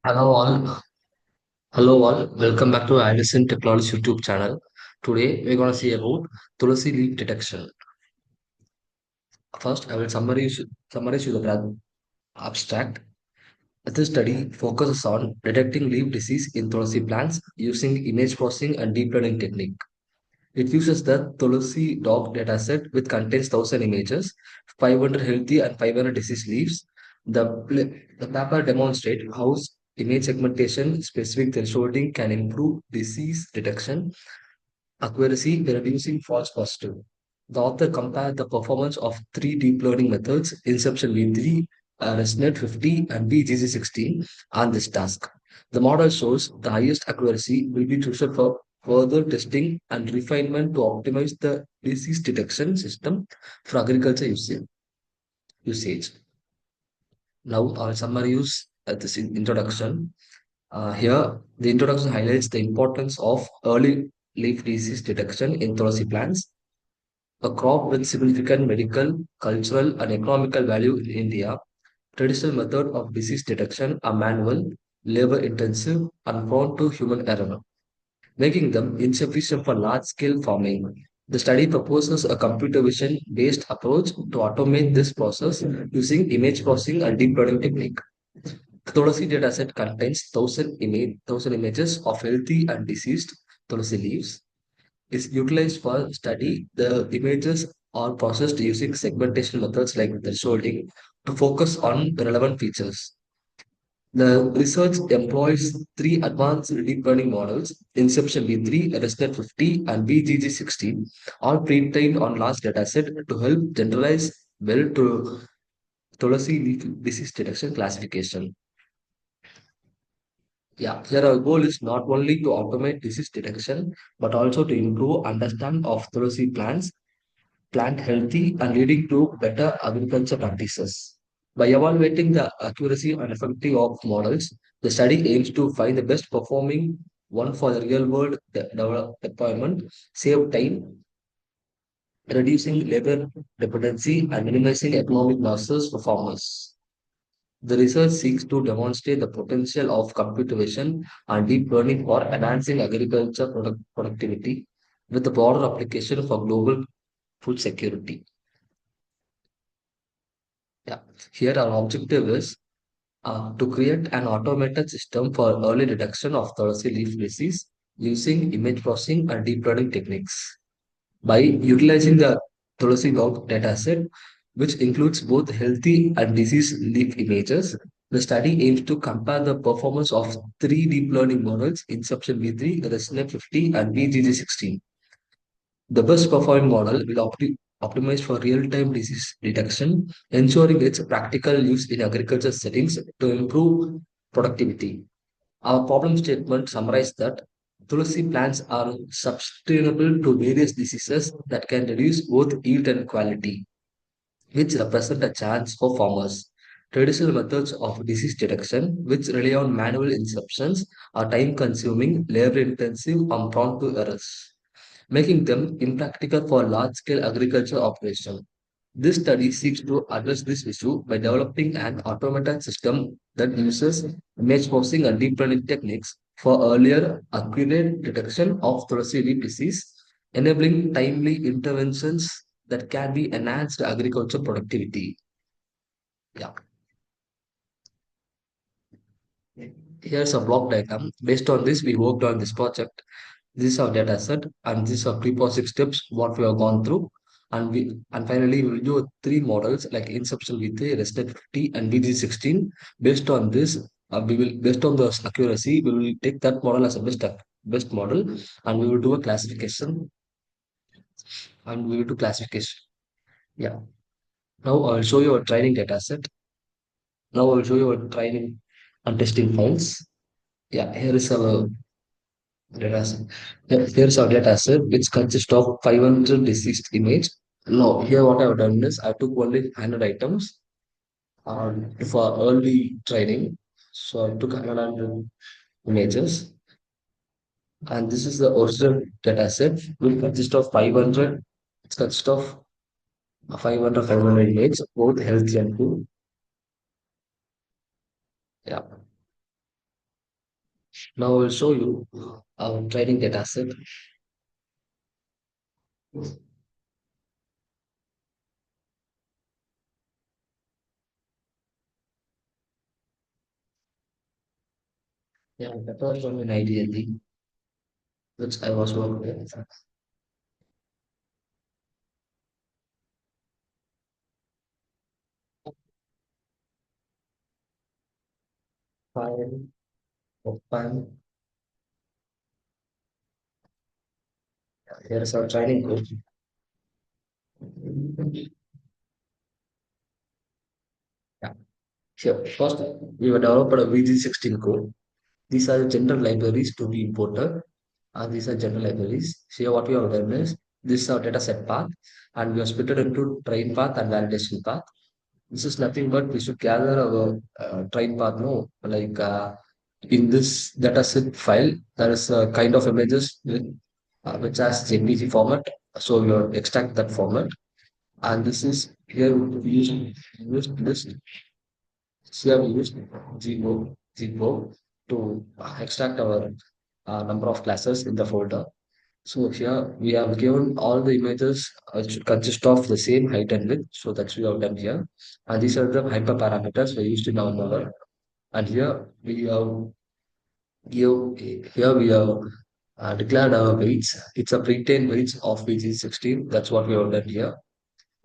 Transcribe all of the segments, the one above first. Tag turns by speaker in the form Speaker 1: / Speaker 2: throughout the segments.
Speaker 1: Hello all. Hello all. Welcome back to Aislyn Technologies YouTube channel. Today we're gonna see about Tulsi leaf detection. First, I will summarize you the abstract. This study focuses on detecting leaf disease in Tulsi plants using image processing and deep learning technique. It uses the Tulsi dog dataset which contains 1,000 images, 500 healthy and 500 diseased leaves. The paper demonstrates how image segmentation specific thresholding can improve disease detection accuracy by reducing false positive. The author compared the performance of three deep learning methods, Inception V3, ResNet 50, and BGC16, on this task. The model shows the highest accuracy will be chosen for further testing and refinement to optimize the disease detection system for agriculture usage. Now, I'll summarize this introduction. Here, the introduction highlights the importance of early leaf disease detection in Tulsi plants, a crop with significant medical, cultural, and economical value in India. Traditional method of disease detection are manual, labor-intensive, and prone to human error, making them insufficient for large-scale farming. The study proposes a computer vision-based approach to automate this process using image processing and deep learning technique. The Tulsi dataset contains 1,000 images of healthy and diseased Tulsi leaves. Is utilized for study. The images are processed using segmentation methods like thresholding to focus on the relevant features. The research employs three advanced deep learning models, Inception V3, ResNet 50, and BGG16, all pre-trained on large dataset to help generalize well to Tulsi leaf disease detection classification. Yeah, here our goal is not only to automate disease detection, but also to improve understanding of Tulsi plant healthy and leading to better agriculture practices. By evaluating the accuracy and effectiveness of models, the study aims to find the best performing one for the real world deployment, save time, reducing labor dependency, and minimizing economic losses for farmers. The research seeks to demonstrate the potential of computer vision and deep learning for enhancing agriculture productivity with a broader application for global food security. Yeah. Here our objective is to create an automated system for early detection of Tulsi leaf disease using image processing and deep learning techniques. By utilizing the Tulsi dog dataset, which includes both healthy and diseased leaf images, the study aims to compare the performance of three deep learning models, Inception V3, ResNet 50, and BGG16. The best performing model will optimize for real-time disease detection, ensuring its practical use in agriculture settings to improve productivity. Our problem statement summarizes that Tulsi plants are susceptible to various diseases that can reduce both yield and quality, which represent a chance for farmers. Traditional methods of disease detection, which rely on manual inceptions, are time consuming, labor intensive, and prone to errors, making them impractical for large scale agriculture operation. This study seeks to address this issue by developing an automated system that uses image processing and deep learning techniques for earlier accurate detection of thoracic disease, enabling timely interventions that can be enhanced agriculture productivity. Yeah. Here's a block diagram. Based on this, we worked on this project. This is our data set, and these are pre-processing steps what we have gone through. And finally we will do three models like Inception V3, ResNet 50, and BG16. Based on this, we will based on the accuracy, we will take that model as a best model, and we will do a classification. And we will do classification. Yeah. Now I will show you a training data set. Now I will show you a training and testing files. Yeah, here is our data set. Here's our data set, which consists of 500 deceased image. No, here what I've done is I took only 100 items for early training. So I took 100 images, and this is the original data set, which consists of 500. It consists of 500 images, both healthy and food. Yeah. Now I'll show you our training data set. Yeah, that was from an IDLE, which I was working with. File, open. Here is our training code. Yeah. Here, first, we have developed a VG16 code. These are the general libraries to be imported. And these are general libraries. Here, what we have done is this is our data set path, and we have split it into train path and validation path. This is nothing but we should gather our train path. No, like in this data set file, there is a kind of images which has JPG format. So we will extract that format, and this is here we use this. Here we use Gbo to extract our number of classes in the folder. So here we have given all the images should consist of the same height and width. So that's we have done here. And these are the hyperparameters we used in our model. And here we have declared our weights. It's a pre-trained weights of VG16. That's what we have done here.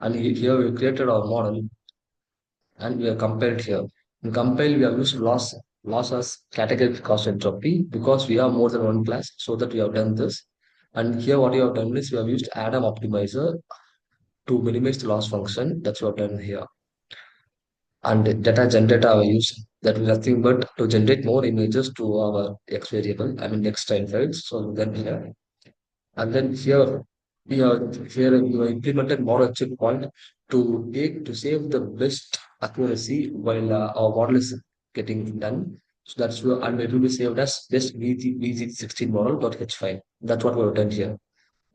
Speaker 1: And here we created our model and we have compiled here. In compile, we have used loss as category cost entropy because we have more than one class, so that we have done this. And here, what you have done is we have used Adam optimizer to minimize the loss function. That's what done here. And the data generator we use that is nothing but to generate more images to our X variable, I mean X time files. So then here and then here you have implemented model checkpoint to save the best accuracy while our model is getting done. So that's where and it will be saved as best VG16 model dot h5. That's what we have done here.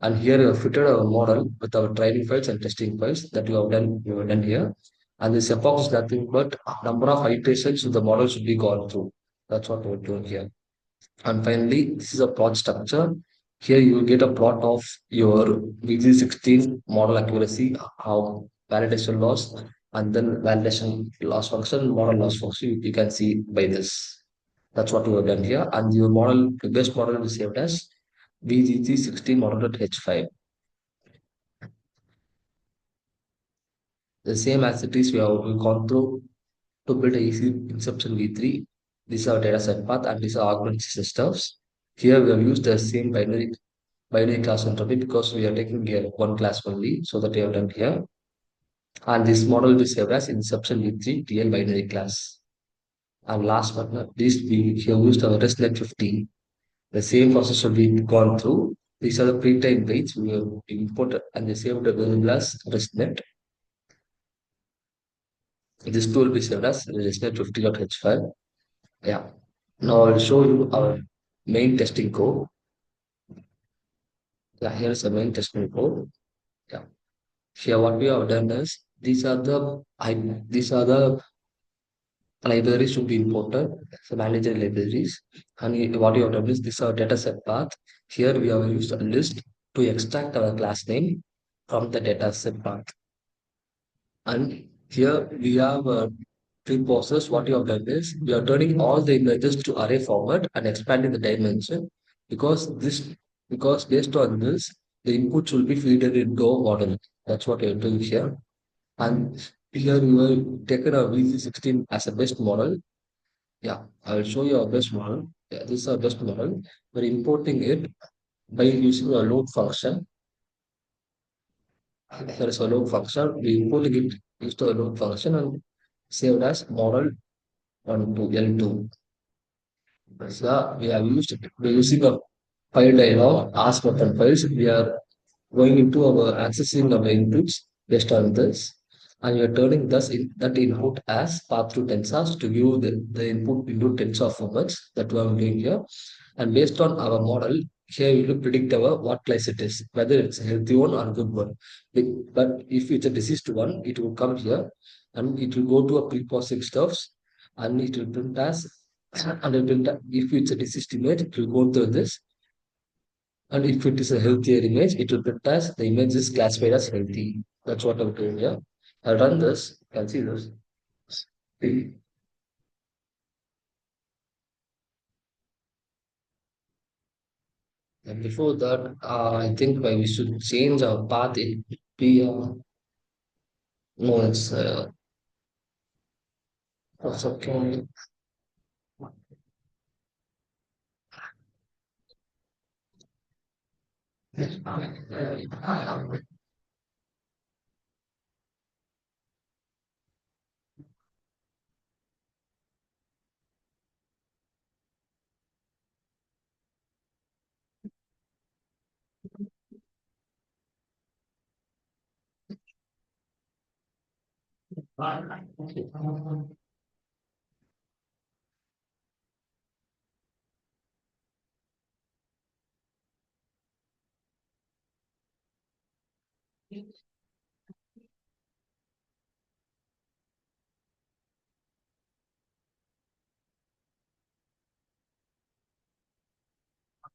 Speaker 1: And here we have fitted our model with our training files and testing files that we have done here. And this epoch is nothing but number of iterations the model should be gone through. That's what we're doing here. And finally, this is a plot structure. Here you will get a plot of your VG16 model accuracy, how validation loss, and then validation loss function, model loss function. You can see by this. That's what we have done here. And your model, the best model is saved as VGG16 model.h5. The same as it is we have gone through to build a easy inception V3. These are data set path and these are augmented systems. Here we have used the same binary class entropy because we are taking here one class only, so that we have done here. And this model will be saved as inception V3 TL binary class. And last but not least, we have used our RESTnet 15. The same process will be gone through. These are the pre-trained weights we have imported and they saved the variable as RESTnet. This tool will be saved as RESTnet 50.h5. Yeah. Now I'll show you our main testing code. Yeah, here's the main testing code. Yeah. Here what we have done is these are the libraries should be imported, so manager libraries. And what you have done is this is our data set path. Here we have used a list to extract our class name from the data set path. And here we have three process. What you have done is we are turning all the images to array format and expanding the dimension because because based on this the inputs will be fed into a model. That's what you're doing here. And here you have taken a VC16 as a best model. Yeah, I will show you our best model. Yeah, this is our best model. We're importing it by using a load function. Here is a load function. We importing it used to a load function and saved as model 1 to L2. So we have used we're using a file dialog, ask button files. We are going into our accessing our inputs based on this, and you're turning that input as path to tensors to give the input into tensor formats that we are doing here. And based on our model, here you will predict our what class it is, whether it's a healthy one or good one. But if it's a diseased one, it will come here and it will go to a pre-processing stuffs and it will print as And if it's a deceased image, it will go through this. And if it is a healthier image, it will print as the image is classified as healthy. That's what I'm doing here. I'll run this. You can see this. And before that, I think we should change our path. It be no, it's what's okay.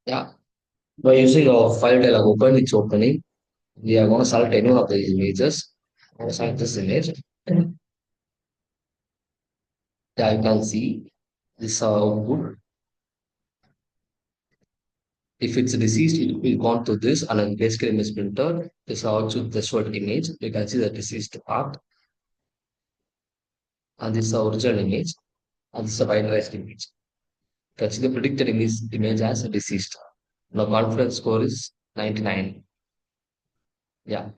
Speaker 1: Yeah, by using our file dialog open, it's opening. We are going to select any one of the images. I'm going to select this image. Yeah, you can see this output. If it's deceased, it will go to this and then basically image printer. This is also the short image. You can see the deceased part and this is the original image and this is a binary image. You can see the predicted image as a deceased. Now confidence score is 99. Yeah.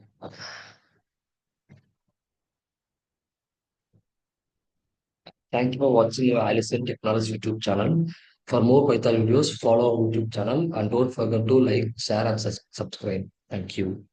Speaker 1: Thank you for watching your Aislyn Technologies YouTube channel. For more Python videos, follow our YouTube channel and don't forget to like, share, and subscribe. Thank you.